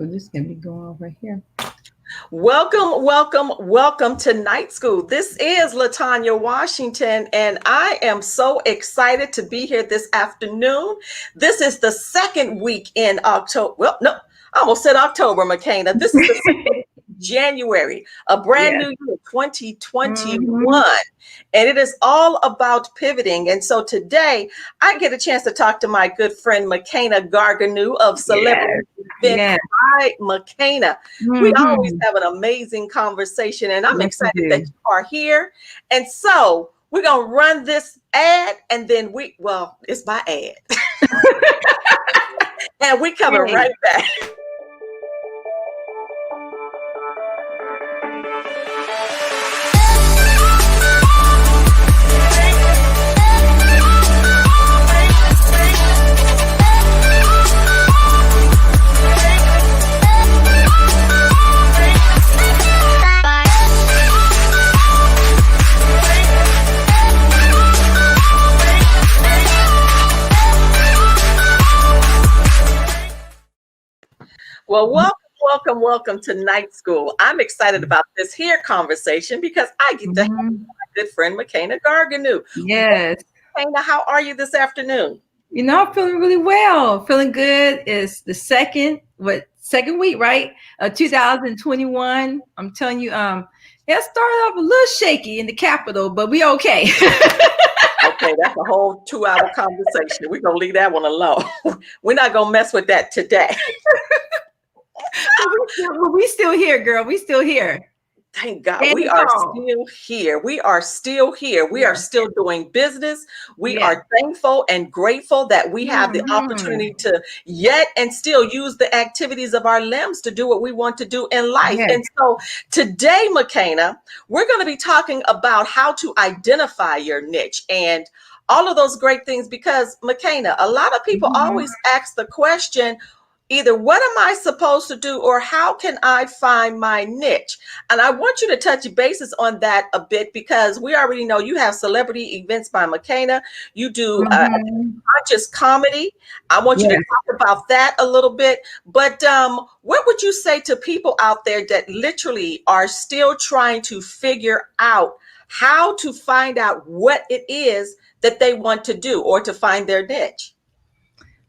So this can be going over here. Welcome, welcome, welcome to Night School. This is Latanya Washington, and I am so excited to be here this afternoon. This is the second week in October. Well, no, I almost said October, Makena. This is the second week in January, a brand Yes. new year, 2021. Hmm. And it is all about pivoting. And so today I get a chance to talk to my good friend Makena Gargonnu of Celebrity Yes. Event Yes. by Makena. We always Hmm. have an amazing conversation, and I'm Yes, we excited that do. you are here. And so we're going to run this ad, and then it's my ad. And we coming Hey. right back. Well, welcome to Night School. I'm excited about this here conversation because I get to have Hmm. my good friend Makena Gargonnu. Yes. Makena, how are you this afternoon? I'm feeling really well. Feeling good. It's the second week, right? 2021. I'm telling you, it started off a little shaky in the capital, but we okay. Okay, that's a whole 2-hour conversation. We're gonna leave that one alone. We're not gonna mess with that today. We still here, girl. We still here. Thank God we Standing are tall. still here. We are still here. We are Yes. still doing business. We Yes. are thankful and grateful that we have the Hmm. opportunity to yet and still use the activities of our limbs to do what we want to do in life. Yes. And so today, Makena, we're going to be talking about how to identify your niche and all of those great things because, Makena, a lot of people Mhm. always ask the question, either what am I supposed to do or how can I find my niche? And I want you to touch bases on that a bit because we already know you have celebrity events by Makena. You do Mhm. conscious comedy. I want you to Yes. talk about that a little bit. But what would you say to people out there that literally are still trying to figure out how to find out what it is that they want to do or to find their niche?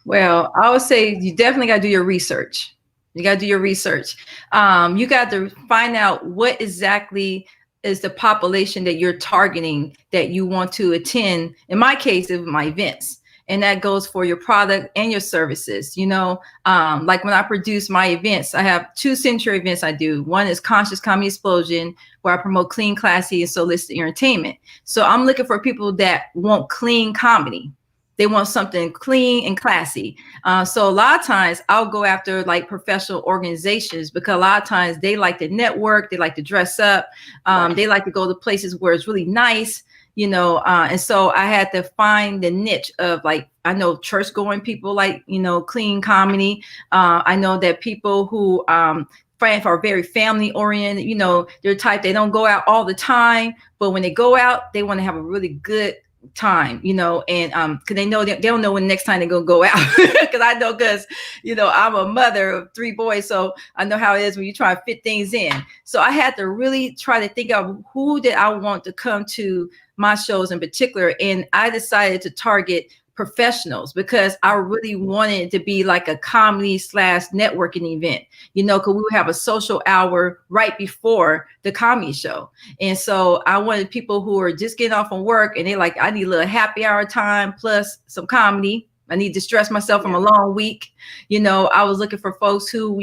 Well, I would say you definitely got to do your research. You got to do your research. You got to find out what exactly is the population that you're targeting that you want to attend. In my case, it was my events. And that goes for your product and your services. Like when I produce my events, I have two signature events I do. One is Conscious Comedy Explosion, where I promote clean, classy, and solistic entertainment. So I'm looking for people that want clean comedy. They want something clean and classy. So a lot of times I'll go after like professional organizations because a lot of times they like to network, they like to dress up, Right. they like to go to places where it's really nice, and so I had to find the niche of like, I know church going people like, clean comedy. I know that people who are very family oriented, they're type, they don't go out all the time, but when they go out, they want to have a really good time, and because they don't know when the next time they're gonna go out. Because I know, because I'm a mother of 3 boys, so I know how it is when you try to fit things in. So I had to really try to think of who did I want to come to my shows in particular, and I decided to target professionals because I really wanted it to be like a comedy / networking event, because we would have a social hour right before the comedy show. And so I wanted people who are just getting off from work and they like, I need a little happy hour time plus some comedy. I need to stress myself from Yeah. a long week. I was looking for folks who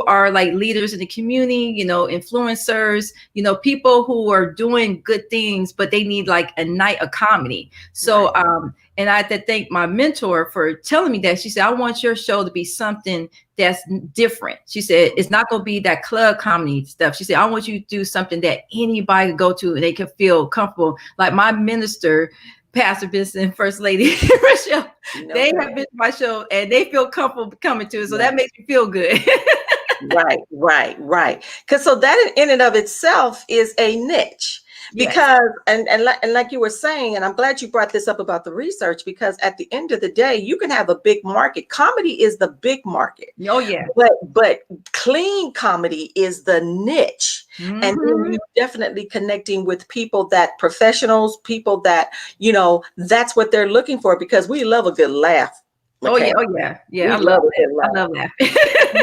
are like leaders in the community, influencers, people who are doing good things, but they need like a night of comedy. So, Right. and I had to thank my mentor for telling me that. She said, I want your show to be something that's different. She said, it's not going to be that club comedy stuff. She said, I want you to do something that anybody can go to and they can feel comfortable. Like my minister, Pastor Vincent, First Lady Rochelle, they That. have been to my show and they feel comfortable coming to it. So Yeah. that makes me feel good. Right. Because so that in and of itself is a niche. Yes. Because and like you were saying, and I'm glad you brought this up about the research, because at the end of the day, you can have a big market. Comedy is the big market, Oh yeah. but clean comedy is the niche. And then Mm-hmm. you definitely connecting with people, that professionals, people that, that's what they're looking for, because we love a good laugh, Oh yeah. McKenna. Oh yeah. Yeah. I We love love a that. good I laugh. love that.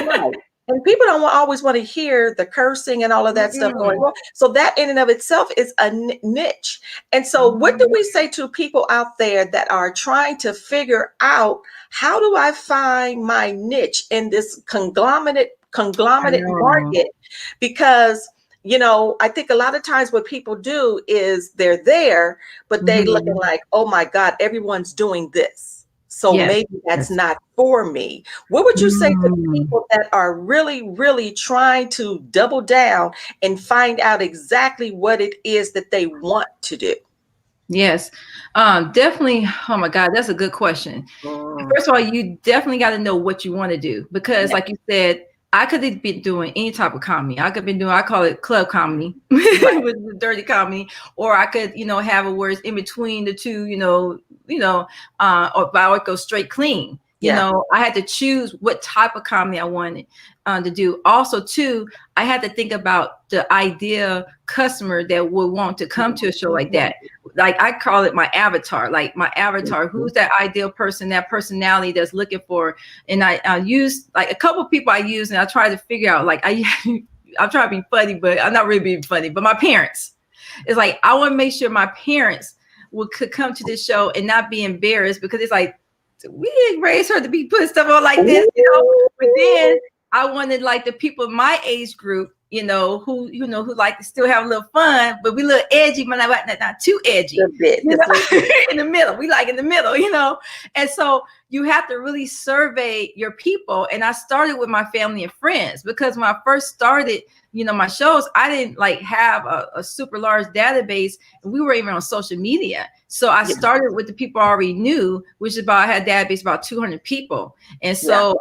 Right. And people don't always want to hear the cursing and all of that stuff going Mm-mm. on. So that in and of itself is a niche. And so what do Mhm. we say to people out there that are trying to figure out, how do I find my niche in this I conglomerate know. market? Because I think a lot of times what people do is they're there, but they looking Mhm. like, oh my God, everyone's doing this. So Yes. maybe that's Yes. not for me. What would you say to Mm. people that are really, really trying to double down and find out exactly what it is that they want to do? Yes. Definitely. Oh my God, that's a good question. Mm, First of all, you definitely got to know what you want to do, because, yeah, like you said, I could have been doing any type of comedy. I could have been doing, I call it club comedy, right. with the dirty comedy, or I could, have a words in between the two, or but I would go straight clean. Yeah, I had to choose what type of comedy I wanted to do. Also, too, I had to think about the ideal customer that would want to come to a show like that. Like I call it my avatar, like my avatar. Who's that ideal person, that personality that's looking for? And I use like a couple of people I use, and I try to figure out, like I'm trying to be funny, but I'm not really being funny. But my parents, it's like I want to make sure my parents could come to this show and not be embarrassed, because it's like we didn't raise her to be putting stuff on like this, But then I wanted like the people in my age group, who like to still have a little fun, but we a little edgy, but not too edgy. a bit. Just a little bit. In the middle. We like in the middle. And so you have to really survey your people. And I started with my family and friends, because when I first started, my shows, I didn't like have a super large database, and we were even on social media. So I Yeah, started with the people I already knew, which is about, I had a database about 200 people. And yeah,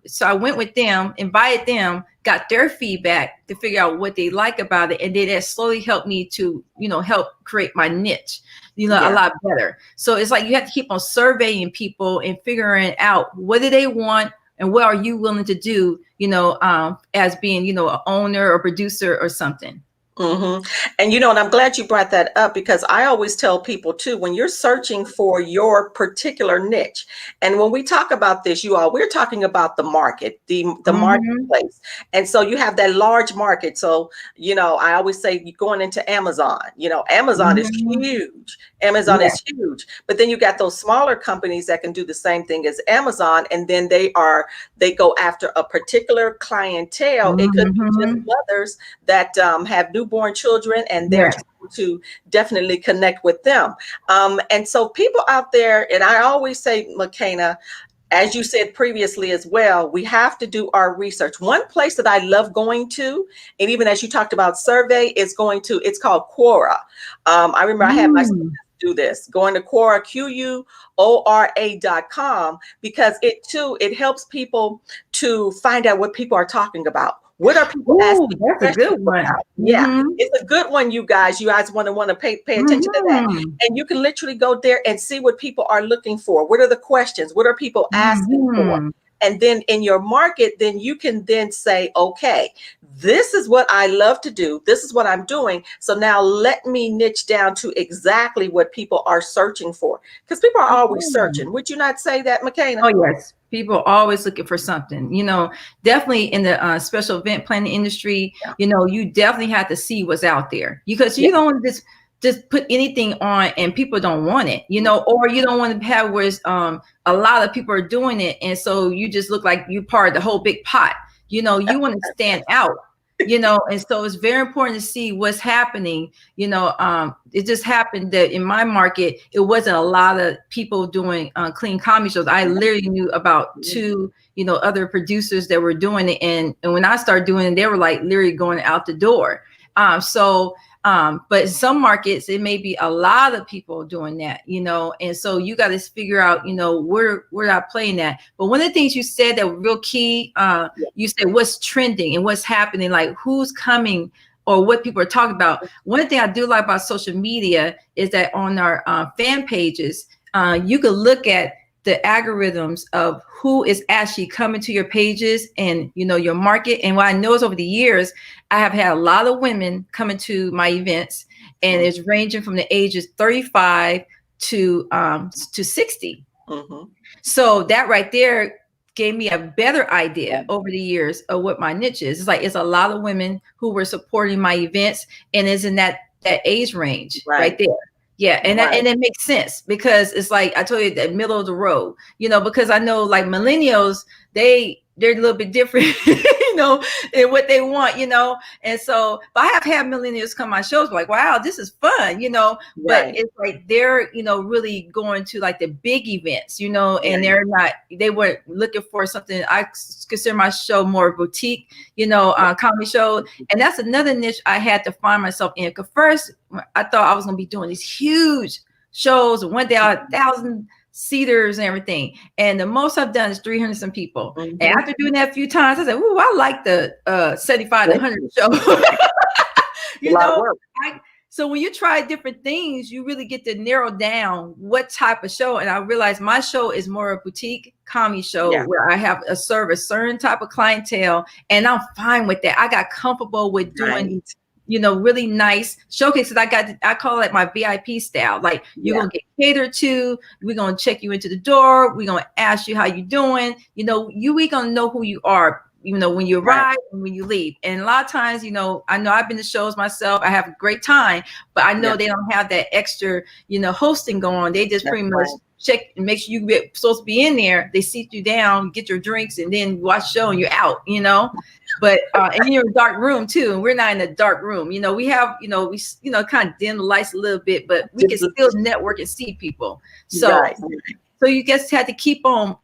so I went with them, invited them, got their feedback to figure out what they like about it, and then that slowly helped me to help create my niche a yeah. lot better. So it's like you have to keep on surveying people and figuring out what do they want and what are you willing to do, as being an owner or producer or something. hmm and I'm glad you brought that up, because I always tell people too, when you're searching for your particular niche, and when we talk about this, we're talking about the market, the Mm-hmm. marketplace. And so you have that large market. So, I always say you're going into Amazon, Amazon is Mm-hmm. huge. Amazon Yeah. is huge. But then you got those smaller companies that can do the same thing as Amazon. And then they go after a particular clientele. It could be just Mm-hmm. mothers that have newborn children, and they're Yes. trying to definitely connect with them. And so people out there, and I always say, Makena, as you said previously as well, we have to do our research. One place that I love going to, and even as you talked about survey, it's called Quora. I remember I had my Mm. students do this, going to Quora, Quora.com, because it helps people to find out what people are talking about. What are people Ooh, asking that's a questions good one. about? Yeah, Mm-hmm. it's a good one, you guys. You guys want to pay attention to that. Mm-hmm. And you can literally go there and see what people are looking for. What are the questions? What are people asking for? Mm-hmm. And then in your market, then you can then say, okay, this is what I love to do. This is what I'm doing. So now let me niche down to exactly what people are searching for. Because people are always Okay. searching. Would you not say that, Makena? Oh yes, people are always looking for something. Definitely in the special event planning industry. Yeah. You definitely have to see what's out there, because Yeah. you don't want to just put anything on and people don't want it. Or you don't want to have where a lot of people are doing it, and so you just look like you part of the whole big pot. You want to stand out. And so it's very important to see what's happening. It just happened that in my market, it wasn't a lot of people doing clean comedy shows. I literally knew about two, other producers that were doing it. And when I started doing it, they were like literally going out the door. But in some markets, it may be a lot of people doing that, and so you got to figure out, where not playing that. But one of the things you said that was real key, Yeah. you said what's trending and what's happening, like who's coming or what people are talking about. One thing I do like about social media is that on our fan pages, you can look at the algorithms of who is actually coming to your pages and, you know, your market. And what I know is over the years, I have had a lot of women coming to my events, and it's ranging from the ages 35 to 60. So that right there gave me a better idea over the years of what my niche is. It's like, it's a lot of women who were supporting my events, and is in that age range right there. Yeah. And and it makes sense, because it's like I told you, that middle of the road, you know, because I know like millennials, they're a little bit different, you know, in what they want, you know. And so, but I have had millennials come on shows like, wow, this is fun, you know, but it's like they're, you know, really going to like the big events, you know, and they weren't looking for something. I consider my show more boutique, you know, comedy show. And that's another niche I had to find myself in. Because first I thought I was going to be doing these huge shows, and one day 1,000 seaters and everything. And the most I've done is 300 some people. And after doing that a few times, I said, "Ooh, I like the 75 to 100 show." You know, so when you try different things, you really get to narrow down what type of show. And I realized my show is more a boutique comedy show where I have a certain type of clientele, and I'm fine with that. I got comfortable with doing you know, really nice showcases. I call it my VIP style. Like, you're going to get catered to. We're going to check you into the door. We're going to ask you how you doing. You know, we going to know who you are, you know, when you arrive and when you leave. And a lot of times, you know I've been to shows myself. I have a great time, but I know they don't have that extra, you know, hosting going on. They just pretty much check and make sure you're supposed to be in there. They seat you down, get your drinks, and then watch the show and you're out, you know. But and you're in a dark room too, and we're not in a dark room. You know, we have, you know, kind of dim the lights a little bit, but we can still network and see people. So so you just had to keep on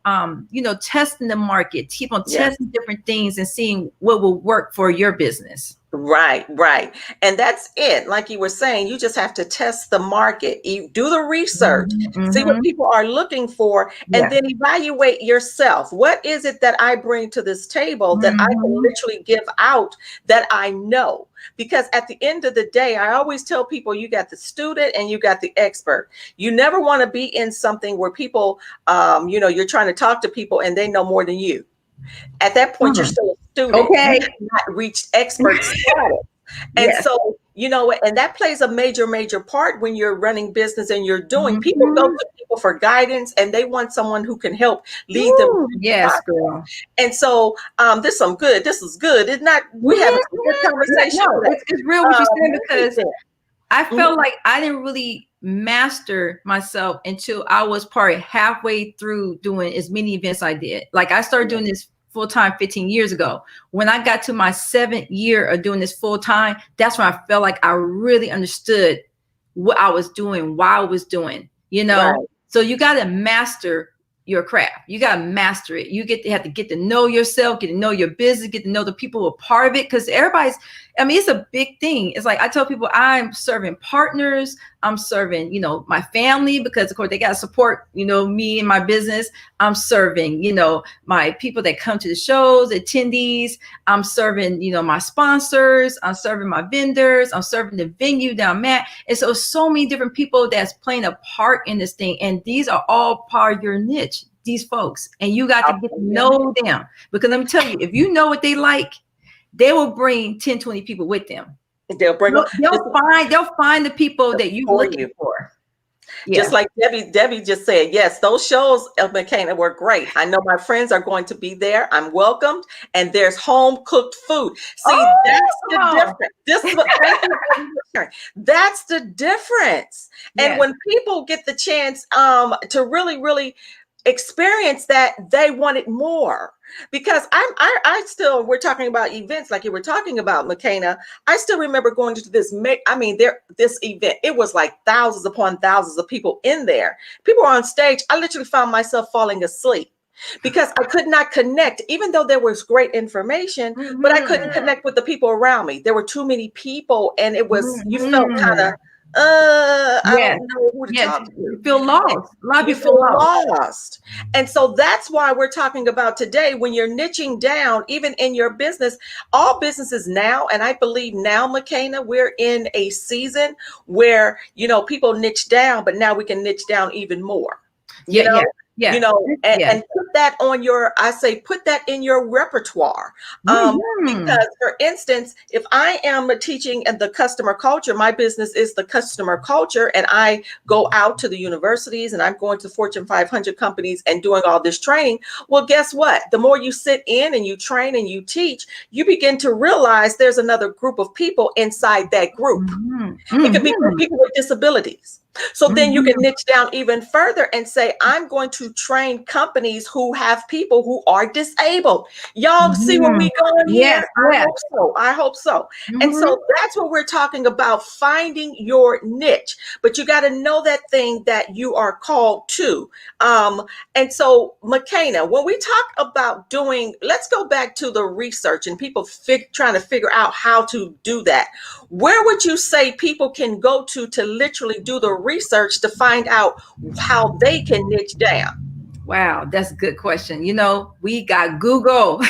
you know, testing the market, keep on testing different things and seeing what will work for your business. Right. And that's it. Like you were saying, you just have to test the market. You do the research, see what people are looking for, and then evaluate yourself. What is it that I bring to this table that I can literally give out that I know? Because at the end of the day, I always tell people, you got the student and you got the expert. You never want to be in something where people, you know, you're trying to talk to people and they know more than you. At that point, you're still a student. You have not reached expert status. And so, you know, and that plays a major part when you're running business and you're doing. People go to people for guidance, and they want someone who can help lead them. Yes, girl. And so, this is good. It's not. We have a good conversation. No, it's real what you're saying, because I felt like I didn't really master myself until I was probably halfway through doing as many events I did. Like, I started doing this full-time 15 years ago. When I got to my 7th year of doing this full-time, that's when I felt like I really understood what I was doing, why I was doing, you know. So you got to master your craft. You got to master it. You have to get to know yourself, get to know your business, get to know the people who are part of it. Because it's a big thing. It's like I tell people, I'm serving partners. I'm serving, you know, my family, because of course they got to support, you know, me and my business. I'm serving, you know, my people that come to the shows, attendees. I'm serving, you know, my sponsors. I'm serving my vendors. I'm serving the venue that I'm at. And so many different people that's playing a part in this thing. And these are all part of your niche, these folks. And you got to get to know them, because let me tell you, if you know what they like, they will bring 10, 20 people with them. They'll find the people that you're looking for. Just like Debbie just said, yes, those shows of Makena were great. I know my friends are going to be there. I'm welcomed, and there's home cooked food. See, that's the difference. This is what that's the difference. And when people get the chance to really experience that, they want it more. Because I still, we're talking about events like you were talking about, Makena. I still remember going to this event. It was like thousands upon thousands of people in there. People were on stage. I literally found myself falling asleep because I could not connect, even though there was great information, but I couldn't connect with the people around me. There were too many people, and it was, you felt kind of I Yes. don't know who to Yes. talk You to. feel lost. A lot of You people feel feel lost. lost. And so that's why we're talking about today when you're niching down, even in your business, all businesses now, and I believe now, Makena, we're in a season where, people niche down, but now we can niche down even more. You Yeah. know, Yeah. Yeah. Yeah. and put that on I say, put that in your repertoire. Hmm. Because, for instance, if I am teaching the customer culture, my business is the customer culture, and I go out to the universities and I'm going to Fortune 500 companies and doing all this training. Well, guess what? The more you sit in and you train and you teach, you begin to realize there's another group of people inside that group. Hmm. It could be Hmm. people with disabilities. So then you can Hmm. niche down even further and say, I'm going to train companies who have people who are disabled. Y'all see where Hmm. we going Yes. here? I Yes. hope so. I hope so. And Hmm. so that's what we're talking about, finding your niche. But you got to know that thing that you are called to. And so, Makena, when we talk about let's go back to the research and people trying to figure out how to do that. Where would you say people can go to literally do the research to find out how they can niche down? Wow, that's a good question. We got Google.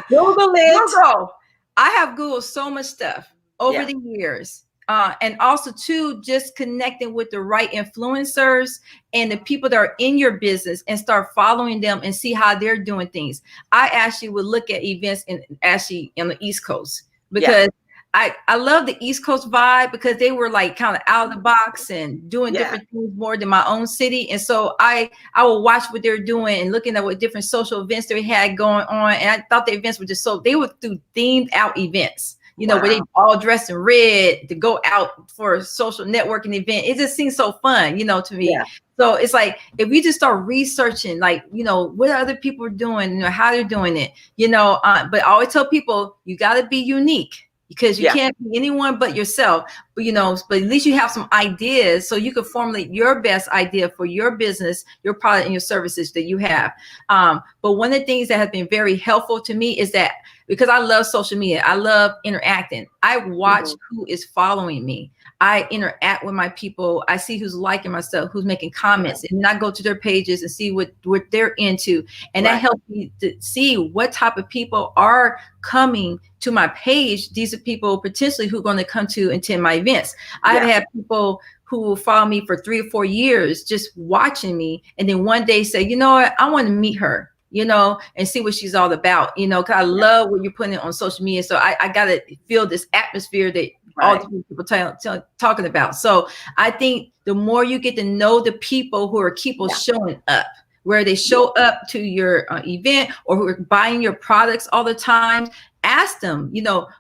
Google it. Google. I have Googled so much stuff over Yeah. the years. And also too, just connecting with the right influencers and the people that are in your business and start following them and see how they're doing things. I actually would look at events actually on the East Coast Yeah. because I love the East Coast vibe because they were like kind of out of the box and doing Yeah. different things more than my own city. And so I will watch what they're doing and looking at what different social events they had going on. And I thought the events were just they would do themed out events, where they Wow. all dressed in red to go out for a social networking event. It just seems so fun, to me. Yeah. So it's like, if we just start researching, like, what other people are doing, how they're doing it, but I always tell people, you got to be unique because you Yeah. can't be anyone but yourself. But at least you have some ideas so you can formulate your best idea for your business, your product, and your services that you have. But one of the things that has been very helpful to me is that because I love social media, I love interacting. I watch who is following me. I interact with my people. I see who's liking my stuff, who's making comments, and then I go to their pages and see what they're into. And that helps me to see what type of people are coming to my page. These are people potentially who are going to come to attend my events. I've had people who will follow me for 3 or 4 years just watching me, and then one day say, you know what, I want to meet her, and see what she's all about, because I love what you're putting on social media. So I got to feel this atmosphere that all the people talking about. So I think the more you get to know the people who are showing up, where they show up to your event or who are buying your products all the time, ask them,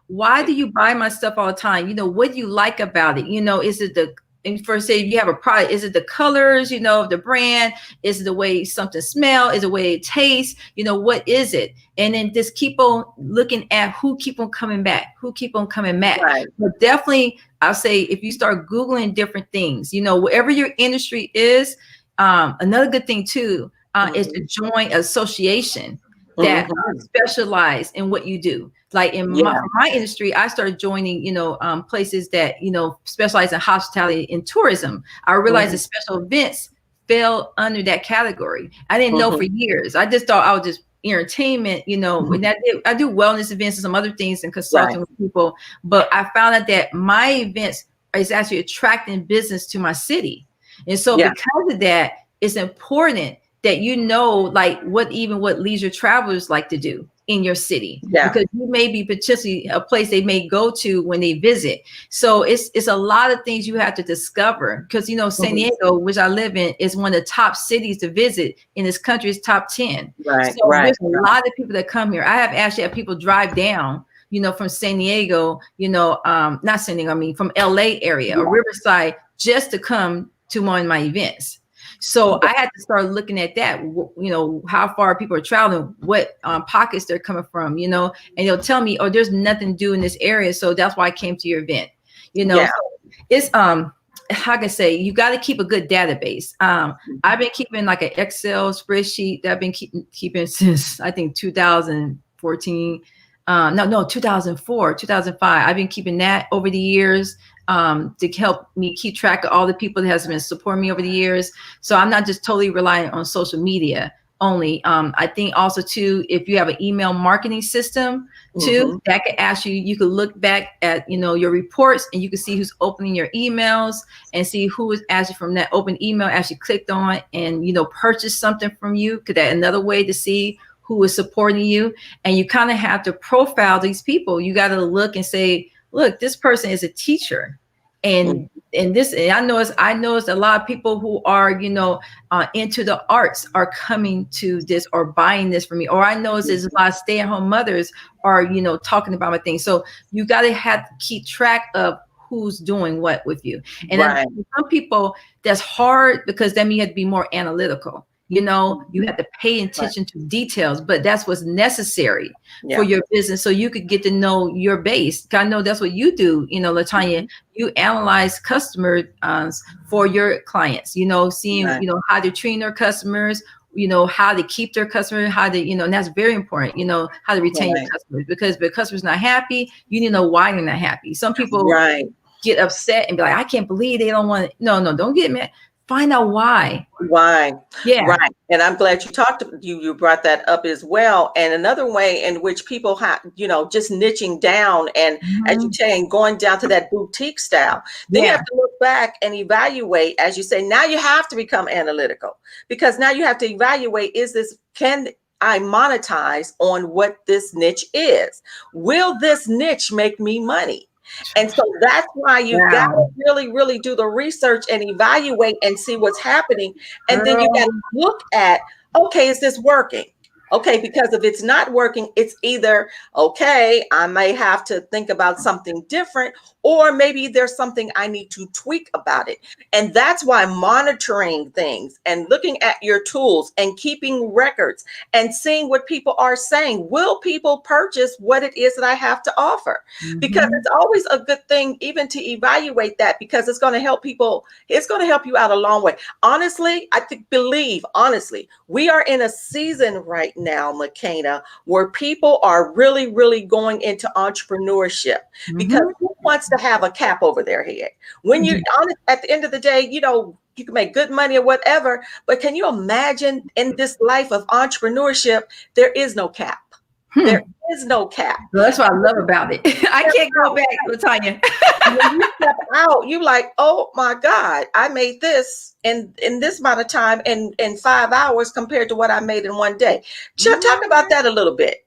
why do you buy my stuff all the time? What do you like about it? Is it and first say if you have a product, is it the colors, of the brand? Is it the way something smells? Is it the way it tastes? What is it? And then just keep on looking at who keep on coming back, Right. But definitely, I'll say if you start Googling different things, whatever your industry is, another good thing too is to join an association that specialize in what you do. Like for my industry, I started joining, places that, specialize in hospitality and tourism. I realized that special events fell under that category. I didn't know for years. I just thought I was just entertainment, and I do wellness events and some other things and consulting with people. But I found out that my events is actually attracting business to my city. And so because of that, it's important that like what leisure travelers like to do in your city, because you may be potentially a place they may go to when they visit. So it's a lot of things you have to discover, because San Diego, which I live in, is one of the top cities to visit in this country's top 10. So there's a lot of people that come here. I have actually had people drive down, from San Diego, not San Diego, I mean from LA area or Riverside, just to come to one of my events. So I had to start looking at that, how far people are traveling, what pockets they're coming from, and they'll tell me, oh, there's nothing to do in this area. So that's why I came to your event, So it's, how can I say, you got to keep a good database. I've been keeping like an Excel spreadsheet that I've been keeping since I think 2014. 2004, 2005. I've been keeping that over the years. to help me keep track of all the people that has been supporting me over the years. So I'm not just totally reliant on social media only. I think also too, if you have an email marketing system too, that could ask you, you could look back at, your reports, and you can see who's opening your emails and see who is actually from that open email actually clicked on and, purchased something from you. Cause that another way to see who is supporting you. And you kind of have to profile these people. You got to look and say, look, this person is a teacher. And and I noticed a lot of people who are into the arts are coming to this or buying this from me. Or I noticed there's a lot of stay-at-home mothers are talking about my thing. So you got to have to keep track of who's doing what with you. And then some people, that's hard because that means you have to be more analytical. You have to pay attention to details, but that's what's necessary for your business, so you could get to know your base. I know that's what you do, LaTanya. You analyze customers for your clients, seeing, how they're treating their customers, how to keep their customers, how to, and that's very important, how to retain your customers, because if the customer's not happy, you need to know why they're not happy. Some people get upset and be like, I can't believe they don't want it. No, don't get mad. Find out why. Yeah. Right. And I'm glad you brought that up as well. And another way in which people have, just niching down and as you're saying, going down to that boutique style, then you have to look back and evaluate, as you say, now you have to become analytical, because now you have to evaluate, can I monetize on what this niche is? Will this niche make me money? And so that's why you got to really, really do the research and evaluate and see what's happening. And then you got to look at, okay, is this working? Okay, because if it's not working, it's either, okay, I may have to think about something different, or maybe there's something I need to tweak about it. And that's why monitoring things and looking at your tools and keeping records and seeing what people are saying. Will people purchase what it is that I have to offer? Because it's always a good thing even to evaluate that, because it's going to help people. It's going to help you out a long way. Honestly, honestly, we are in a season right now, Makena, where people are really, really going into entrepreneurship, because who wants to have a cap over their head? When you're honest, at the end of the day, you can make good money or whatever, but can you imagine in this life of entrepreneurship, there is no cap. There is no cap. Well, that's what I love about it. I can't go back, LaTanya. When you step out, you like, oh my God, I made this in this amount of time in 5 hours compared to what I made in one day. Talk about that a little bit.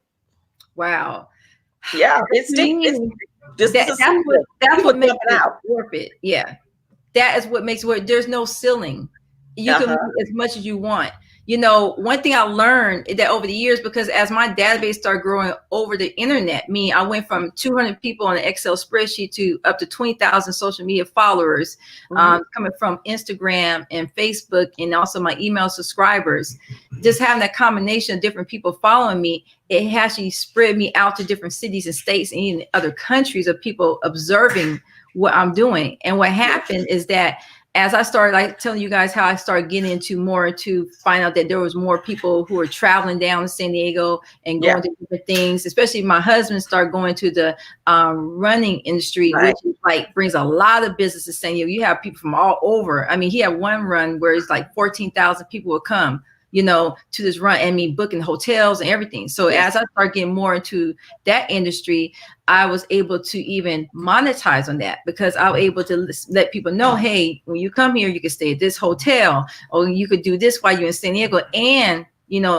Wow. Yeah, it's deep. That's what makes it worth it. Yeah. That is what makes it worth. There's no ceiling. You can make as much as you want. One thing I learned that over the years, because as my database started growing over the internet, I went from 200 people on an Excel spreadsheet to up to 20,000 social media followers, coming from Instagram and Facebook, and also my email subscribers. Just having that combination of different people following me, it actually spread me out to different cities and states and even other countries of people observing what I'm doing. And what happened is that as I started telling you guys how I started getting into more to find out that there was more people who were traveling down to San Diego and going to different things, especially my husband started going to the running industry, which is brings a lot of business to San Diego. You have people from all over. I mean, he had one run where it's 14,000 people would come, to this run, and booking hotels and everything. So as I started getting more into that industry, I was able to even monetize on that, because I was able to let people know, hey, when you come here, you can stay at this hotel, or you could do this while you're in San Diego, and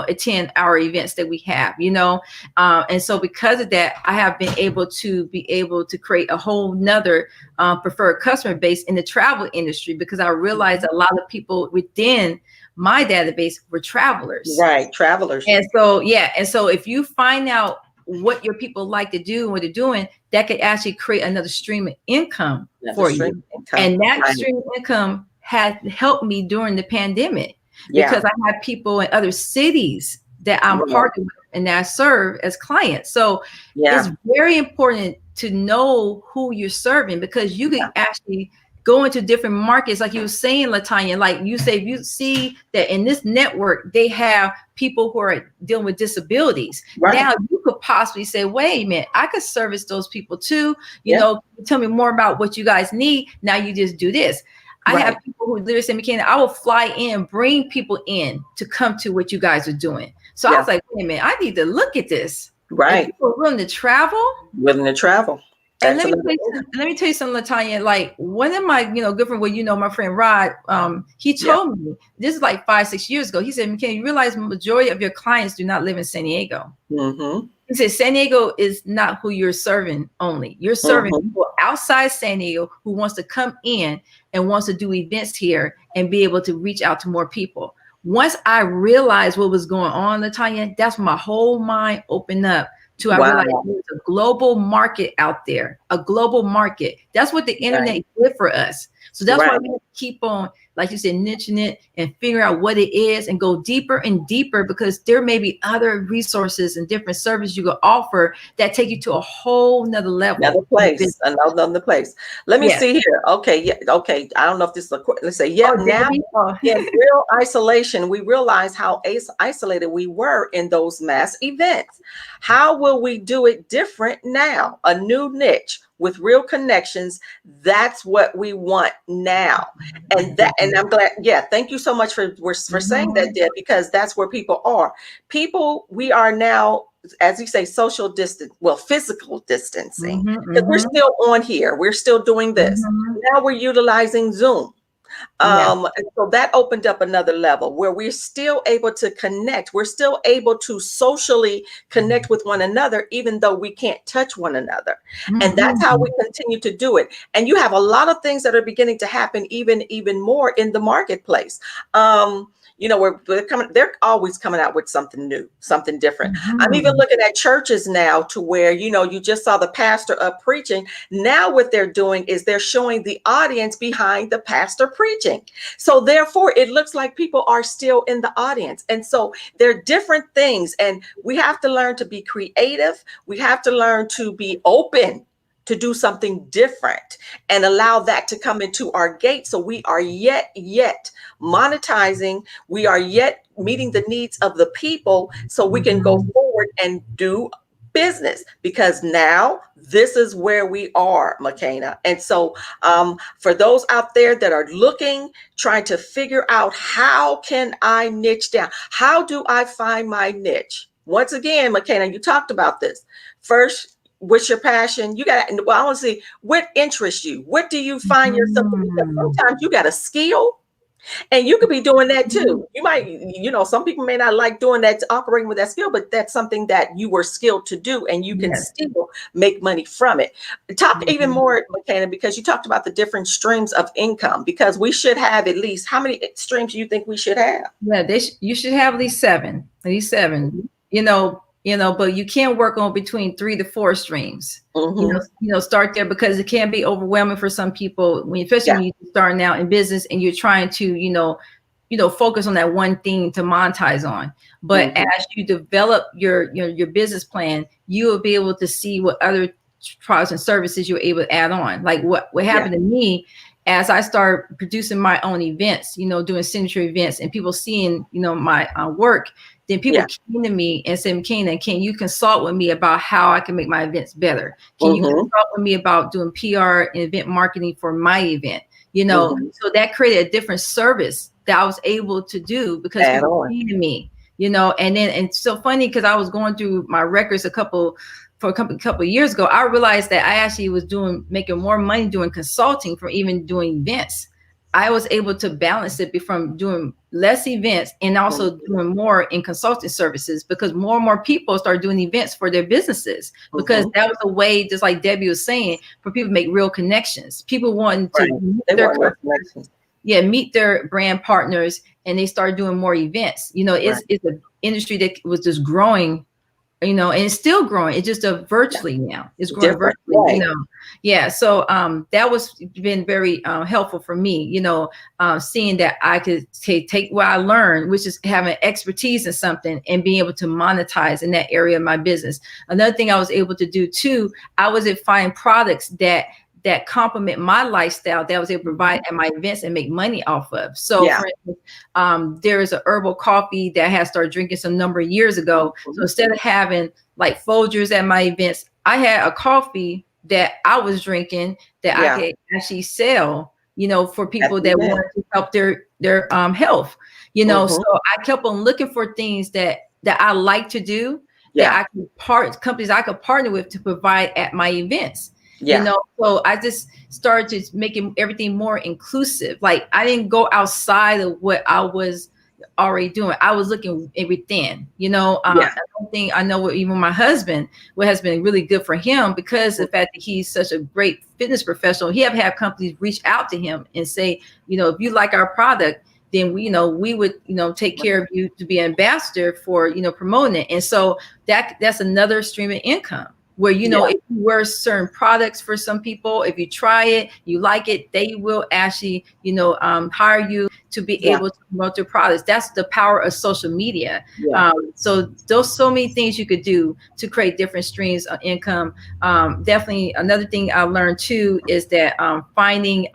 attend our events that we have, and so because of that, I have been able to create a whole nother preferred customer base in the travel industry, because I realized a lot of people within my database were travelers. Right, travelers. And so, if you find out what your people like to do and what they're doing, that could actually create another stream of income for you. And that stream of income has helped me during the pandemic, because I have people in other cities that I'm partnered with and that I serve as clients. So it's very important to know who you're serving, because you can actually go into different markets, like you were saying, Latanya, like you say, if you see that in this network, they have people who are dealing with disabilities. Right. Now you could possibly say, wait a minute, I could service those people too. You Yeah. know, tell me more about what you guys need. Now you just do this. I Right. have people who literally say, Makena, I will fly in, bring people in to come to what you guys are doing. So I Yeah. was like, wait a minute, I need to look at this. Right. If people are willing to travel. Willing to travel. And That's let me tell you something, Latanya. Like one of my, good friend, well, my friend Rod, he told me this is like 5-6 years ago. He said, Makena, you realize the majority of your clients do not live in San Diego. Mm-hmm. He said, San Diego is not who you're serving only. You're serving people outside San Diego who wants to come in and wants to do events here and be able to reach out to more people. Once I realized what was going on, Latanya, that's when my whole mind opened up to I realized there's a global market out there, a global market. That's what the internet did for us. So that's why we keep on, like you said, niching it and figure out what it is and go deeper and deeper, because there may be other resources and different services you can offer that take you to a whole nother level. Another place. Let me see here. Okay. Yeah. Okay. I don't know if this is let's say, now in real isolation, we realize how isolated we were in those mass events. How will we do it different now? A new niche with real connections. That's what we want now. And I'm glad. Yeah. Thank you so much for saying that, Deb, because that's where people are. We are now, as you say, social distance, physical distancing, because we're still on here. We're still doing this. Now we're utilizing Zoom. And so that opened up another level where we're still able to connect. We're still able to socially connect with one another, even though we can't touch one another. And that's how we continue to do it. And you have a lot of things that are beginning to happen even more in the marketplace. They're always coming out with something new, something different. I'm even looking at churches now to where, you just saw the pastor up preaching. Now what they're doing is they're showing the audience behind the pastor preaching. So therefore, it looks like people are still in the audience. And so there are different things. And we have to learn to be creative. We have to learn to be open to do something different and allow that to come into our gate. So we are yet monetizing. We are yet meeting the needs of the people so we can go forward and do business, because now this is where we are, Makena. And so for those out there that are trying to figure out, how can I niche down? How do I find my niche? Once again, Makena, you talked about this. First, what's your passion? I want to see what interests you. What do you find yourself to be? Because sometimes you got a skill and you could be doing that too. You might, some people may not like doing that, operating with that skill, but that's something that you were skilled to do and you can still make money from it. Talk even more, Makena, because you talked about the different streams of income, because we should have at least, how many streams do you think we should have? Yeah, you should have at least seven. But you can't work on between 3 to 4 streams. Start there, because it can be overwhelming for some people, especially when you're starting out in business and you're trying to, focus on that one thing to monetize on. But as you develop your business plan, you will be able to see what other products and services you're able to add on. Like what happened to me as I start producing my own events, doing signature events, and people seeing, my work. Then people came to me and said, Makena, can you consult with me about how I can make my events better? Can you consult with me about doing PR and event marketing for my event? So that created a different service that I was able to do because people came to me, and then, and it's so funny because I was going through my records a couple of years ago. I realized that I actually was making more money doing consulting from even doing events. I was able to balance it from doing less events and also doing more in consulting services, because more and more people start doing events for their businesses, because that was a way, just like Debbie was saying, for people to make real connections. People wanting to meet their brand partners, and they started doing more events. It's an industry that was just growing, and it's still growing. It's just virtually now. It's growing virtually, So that was been very helpful for me, seeing that I could take what I learned, which is having expertise in something and being able to monetize in that area of my business. Another thing I was able to do too, I was able to find products that that complement my lifestyle that I was able to provide at my events and make money off of. So Yeah. for instance, there is a herbal coffee that I had started drinking some number of years ago. So instead of having like Folgers at my events, I had a coffee that I was drinking that I Yeah. could actually sell, for At people the that event. wanted to help their health, Mm-hmm. So I kept on looking for things that I like to do, that Yeah. I could companies I could partner with to provide at my events. Yeah. So I just started just making everything more inclusive. Like I didn't go outside of what I was already doing. I was looking within, Yeah. I don't think I know what even my husband, what has been really good for him because of the fact that he's such a great fitness professional. He have had companies reach out to him and say, if you like our product, then we would, take care of you to be an ambassador for, promoting it. And so that's another stream of income where, Yeah. if you wear certain products for some people, if you try it, you like it, they will actually, hire you to be Yeah. able to promote their products. That's the power of social media. Yeah. So those so many things you could do to create different streams of income. Definitely another thing I learned too is that finding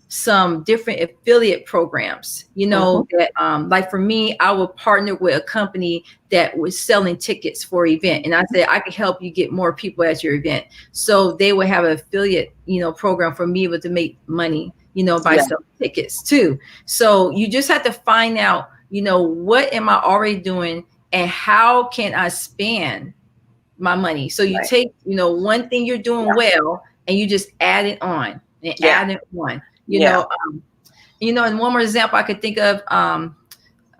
some different affiliate programs, Mm-hmm. that like for me, I would partner with a company that was selling tickets for an event. And I said, I could help you get more people at your event. So they would have an affiliate, program for me to make money, by Yeah. selling tickets too. So you just have to find out, what am I already doing and how can I spend my money? So you Right. take, one thing you're doing Yeah. well and you just add it on and Yeah. add it on, Yeah. and one more example I could think of,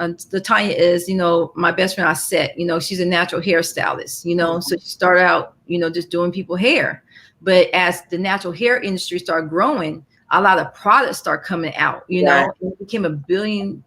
Latanya is, my best friend I set, she's a natural hairstylist, so she started out, just doing people hair. But as the natural hair industry started growing, a lot of products start coming out, Right. it became $1 billion,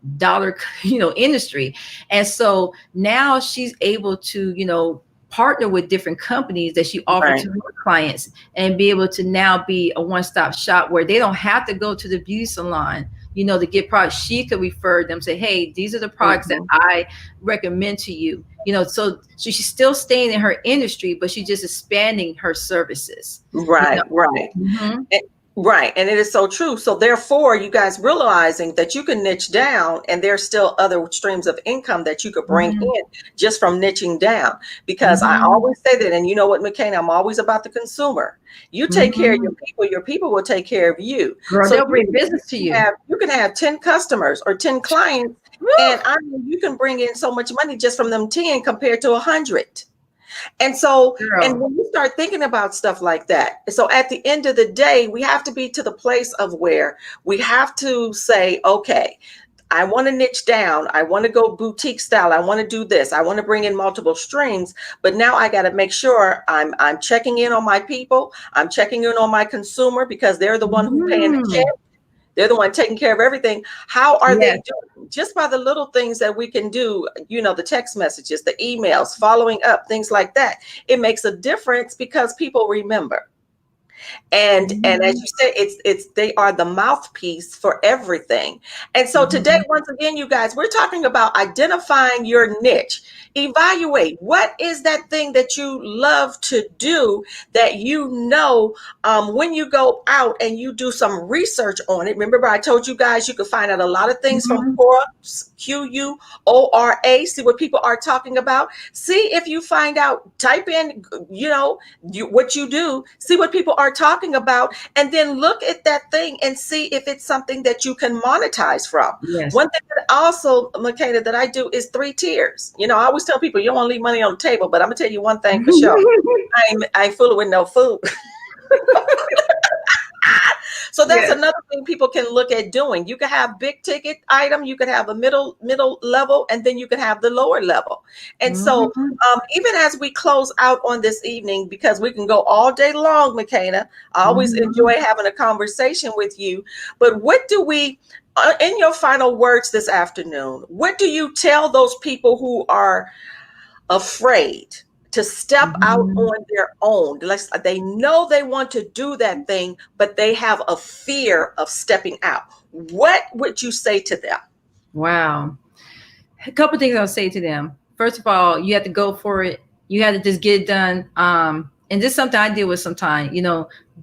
industry. And so now she's able to, partner with different companies that she offered Right. to her clients and be able to now be a one-stop shop where they don't have to go to the beauty salon, to get products. She could refer them, say, hey, these are the products that Mm-hmm. I recommend to you. So she's still staying in her industry, but she's just expanding her services. Right. Right. Mhm. And- right. And it is so true. So therefore, you guys realizing that you can niche down and there's still other streams of income that you could bring Mhm. in just from niching down. Because I Mhm. always say that, and you know what, Makena, I'm always about the consumer. You take care of Mhm. your people will take care of you. Girl, So they'll bring business to you. you can have 10 customers or 10 clients, Woo! and I mean you can bring in so much money just from them 10 compared to 100. And so, and Girl. when you start thinking about stuff like that, so at the end of the day, we have to be to the place of where we have to say, okay, I want to niche down. I want to go boutique style. I want to do this. I want to bring in multiple streams. But now I got to make sure I'm checking in on my people. I'm checking in on my consumer because they're the one who paying the check. Mhm. They're the one taking care of everything. How are they Yes. doing? Just by the little things that we can do, the text messages, the emails, following up, things like that. It makes a difference because people remember. And as Mhm. you say, it's they are the mouthpiece for everything. And so today, Mhm. once again, you guys, we're talking about identifying your niche. Evaluate what is that thing that you love to do that when you go out and you do some research on it. Remember, I told you guys you could find out a lot of things from Mhm. Quora, Quora, see what people are talking about. See if you find out, type in, what you do, see what people are talking about, and then look at that thing and see if it's something that you can monetize from. Yes. One thing that also, Makena, that I do is 3 tiers. I always tell people you don't want to leave money on the table, but I'm gonna tell you one thing for sure. I ain't fooling with no food. So that's Yes. another thing people can look at doing. You can have big ticket item, you could have a middle level, and then you can have the lower level. And so Mhm. even as we close out on this evening, because we can go all day long, Makena, I always Mhm. enjoy having a conversation with you. But what do we, in your final words this afternoon, what do you tell those people who are afraid to step out Mhm. on their own? They know they want to do that thing, but they have a fear of stepping out. What would you say to them? Wow. A couple things I'll say to them. First of all, you have to go for it. You have to just get it done. and this is something I deal with sometimes,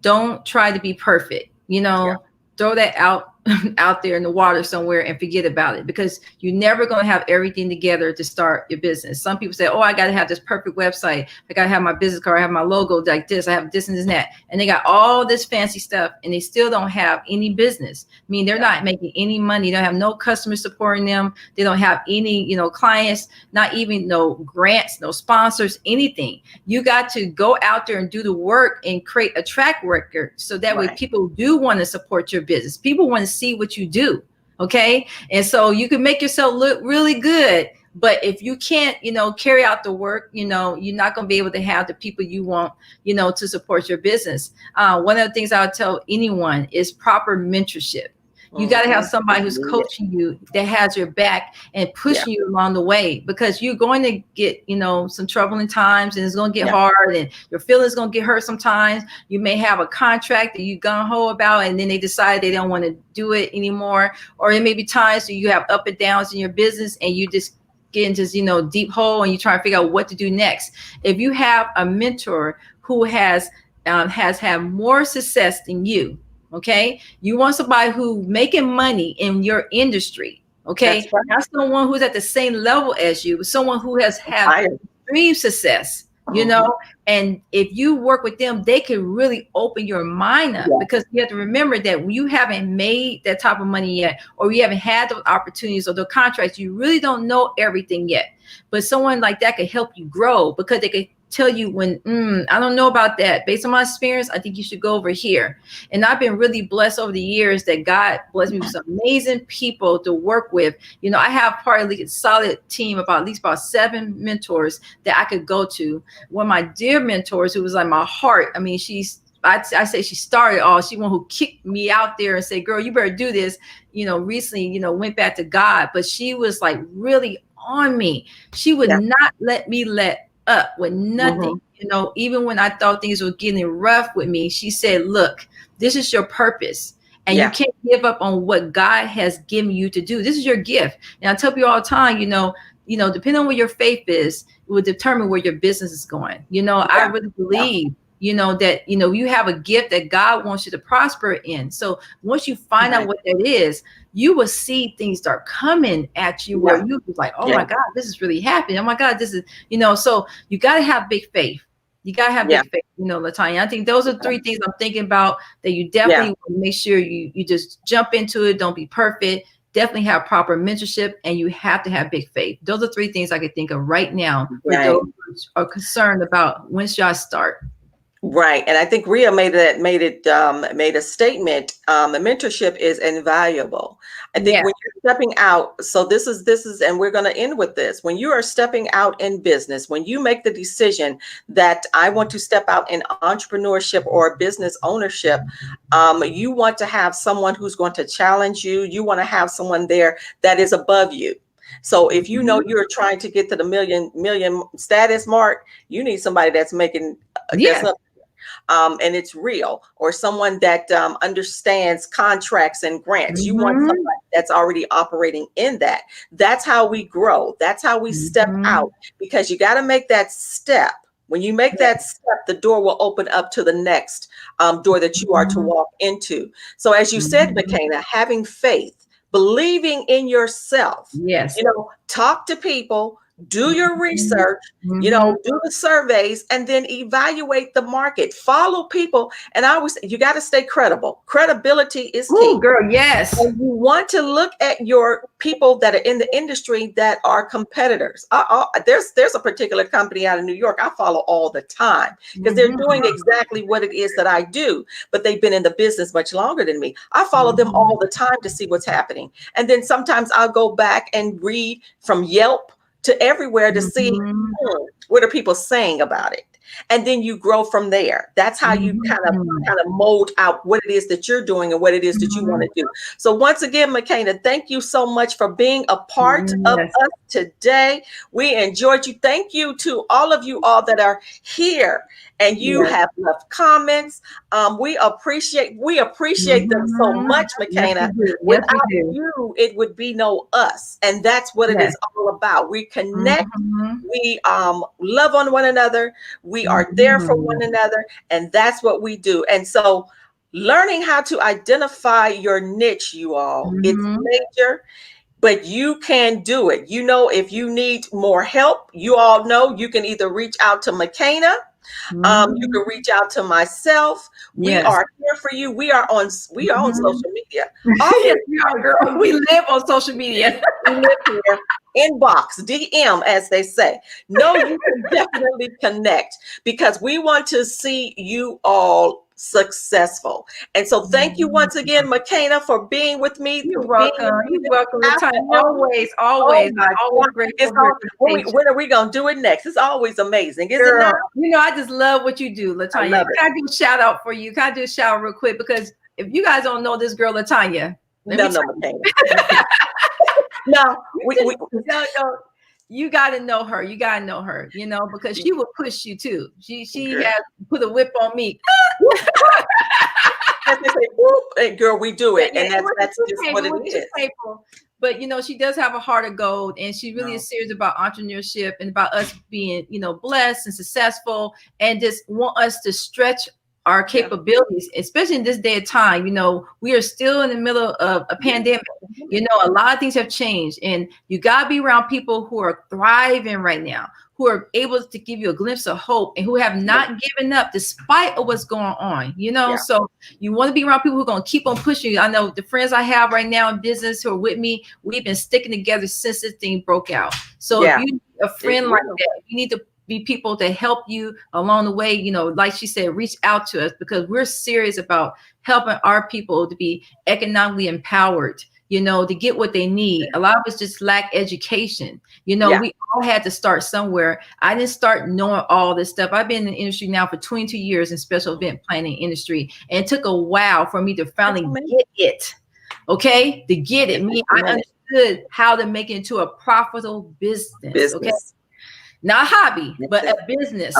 don't try to be perfect, Yeah. throw that out out there in the water somewhere and forget about it, because you're never going to have everything together to start your business. Some people say, oh, I got to have this perfect website. I got to have my business card. I have my logo like this. I have this and this and that. And they got all this fancy stuff and they still don't have any business. I mean, they're not making any money. They don't have no customers supporting them. They don't have any, clients, not even no grants, no sponsors, anything. You got to go out there and do the work and create a track record, so that way Right. people do want to support your business. People want to see what you do. Okay. And so you can make yourself look really good, but if you can't, carry out the work, you're not going to be able to have the people you want, to support your business. One of the things I would tell anyone is proper mentorship. You got to have somebody who's Yeah. coaching you, that has your back and Yeah. pushing you along the way, because you're going to get, some troubling times, and it's going to get Yeah. hard, and your feelings going to get hurt sometimes. You may have a contract that you gung ho about, and then they decide they don't want to do it anymore. Or it may be times that you have up and downs in your business, and you just get into this, deep hole, and you try to figure out what to do next. If you have a mentor who has had more success than you, okay, you want somebody who making money in your industry, That's okay, right. not someone who's at the same level as you, but someone who has had Fire. extreme success, Mhm. and if you work with them, they can really open your mind up, Yeah. because you have to remember that when you haven't made that type of money yet, or you haven't had those opportunities or the contracts, you really don't know everything yet. But someone like that could help you grow, because they could tell you when, I don't know about that. Based on my experience, I think you should go over here. And I've been really blessed over the years that God blessed me with some amazing people to work with. I have probably a solid team, about at least about 7 mentors that I could go to. One of my dear mentors, who was like my heart. I mean, I say she started all. She one who kicked me out there and said, "Girl, you better do this." Recently, went back to God, but she was like really on me. She would Yeah. not let me let up with nothing. Hmm. Even when I thought things were getting rough with me, she said, "Look, this is your purpose, and you Yeah. can't give up on what God has given you to do. This is your gift." And I tell people all the time, depending on where your faith is, it will determine where your business is going. I Yeah. really Yeah. believe, that, you have a gift that God wants you to prosper in. So once you find out Right. what that is, you will see things start coming at you where Yeah. you was like, oh Yeah. my God, this is really happening. Oh my God, this is, so you got to have big faith. You got to have Yeah. big faith, Latanya. I think those are 3 things I'm thinking about that you Yeah. definitely want to make sure you just jump into it. Don't be perfect. Definitely have proper mentorship, and you have to have big faith. Those are 3 things I could think of right now for Right. those who are concerned about when should I start. Right, and I think Ria made a statement. The mentorship is invaluable. I think Yeah. when you're stepping out, so this is, and we're going to end with this. When you are stepping out in business, when you make the decision that I want to step out in entrepreneurship or business ownership, you want to have someone who's going to challenge you. You want to have someone there that is above you. So if you know Mhm. you're trying to get to the million status mark, you need somebody that's making that's Yes. and it's real, or someone that understands contracts and grants. You want Mhm. somebody that's already operating in that. That's how we grow. That's how we step Mhm. out, because you got to make that step. When you make Yeah. that step, the door will open up to the next door that you are to Mhm. walk into. So, as you said, Mhm. Makena, having faith, believing in yourself, Yes. talk to people, do your Mhm. research, Mhm. do the surveys, and then evaluate the market. Follow people. And I always say, you got to stay credible. Credibility is Oh, key. girl, yes. And you want to look at your people that are in the industry that are competitors. There's a particular company out of New York I follow all the time, because they're Mhm. doing exactly what it is that I do, but they've been in the business much longer than me. I follow them Mhm. all the time to see what's happening. And then sometimes I'll go back and read from Yelp to everywhere to see, Mhm. what are people saying about it. And then you grow from there. That's how you kind of Mhm. mold out what it is that you're doing and what it is that you want Mhm. to do. So once again, Makena, thank you so much for being a part of Yes. us today. We enjoyed you. Thank you to all of you all that are here and you have left comments. We appreciate them so much, Yes, we Makena. do. Yes, we Without do. you, it would be no us. And that's what it Yes. is all about. We connect, Mm-hmm. we love on one another, we are there for one another, and that's what we do. And so learning how to identify your niche, you all, it's Mm-hmm. major, but you can do it. You know, if you need more help, you all know you can either reach out to Makena. You Mm-hmm. can reach out to myself. We Yes. are here for you. We are on Mm-hmm. social media. Yes, Always. we are, girl. We live on social media. We live here. Inbox, DM, as they say. No, you can definitely connect because we want to see you all successful. And so thank you once again, Makena, for being with me, You're being welcome. with me You're this welcome, Latanya. afternoon. Always, Oh always. my I'm always God. grateful It's for your all, invitation. when are we going to do it next? It's always amazing, is it Girl, not? I just love what you do, I Latanya. love it. Can I do a shout out for you? Can I do a shout out real quick? Because if you guys don't know this girl, Latanya, let No, me no, tell Makena. No, we you. No, you got to know her. You got to know her, because she will push you too. She girl. has put a whip on me. As they say, whoop, hey, girl, we do it. Yeah, And it that's wasn't too just what painful. It it wasn't too is. painful. But she does have a heart of gold, and she really No. is serious about entrepreneurship and about us being, blessed and successful, and just want us to stretch our capabilities, especially in this day of time. We are still in the middle of a pandemic. A lot of things have changed, and you gotta be around people who are thriving right now, who are able to give you a glimpse of hope, and who have not given up despite of what's going on. So you want to be around people who are going to keep on pushing you. I know the friends I have right now in business who are with me, we've been sticking together since this thing broke out. So if you need a friend like that, you need to be people to help you along the way. Like she said, reach out to us because we're serious about helping our people to be economically empowered, to get what they need. A lot of us just lack education. We all had to start somewhere. I didn't start knowing all this stuff. I've been in the industry now for 22 years in special event planning industry. And it took a while for me to finally get it. Okay. To get it. I understood how to make it into a profitable business. Okay. Not a hobby, but a business.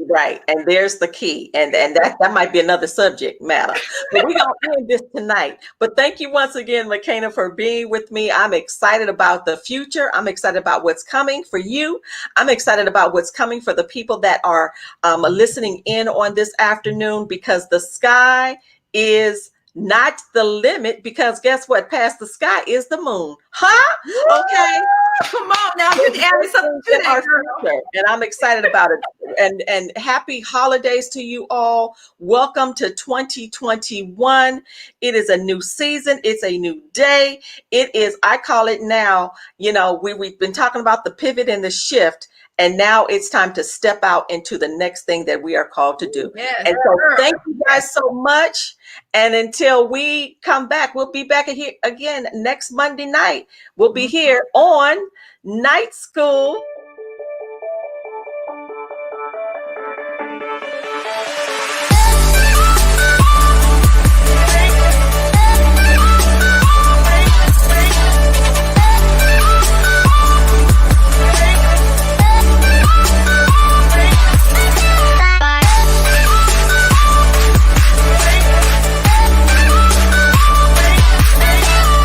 Right. And there's the key. And that might be another subject matter. But we're going to end this tonight. But thank you once again, Makena, for being with me. I'm excited about the future. I'm excited about what's coming for you. I'm excited about what's coming for the people that are listening in on this afternoon, because the sky is not the limit, because guess what? Past the sky is the moon. Huh? Okay. Come on now, you added something to that, girl. And I'm excited about it. And happy holidays to you all. Welcome to 2021. It is a new season. It's a new day. It is, I call it now, we've been talking about the pivot and the shift. And now it's time to step out into the next thing that we are called to do. Yes, and so thank you guys so much. And until we come back, we'll be back here again next Monday night. We'll be here on Night School.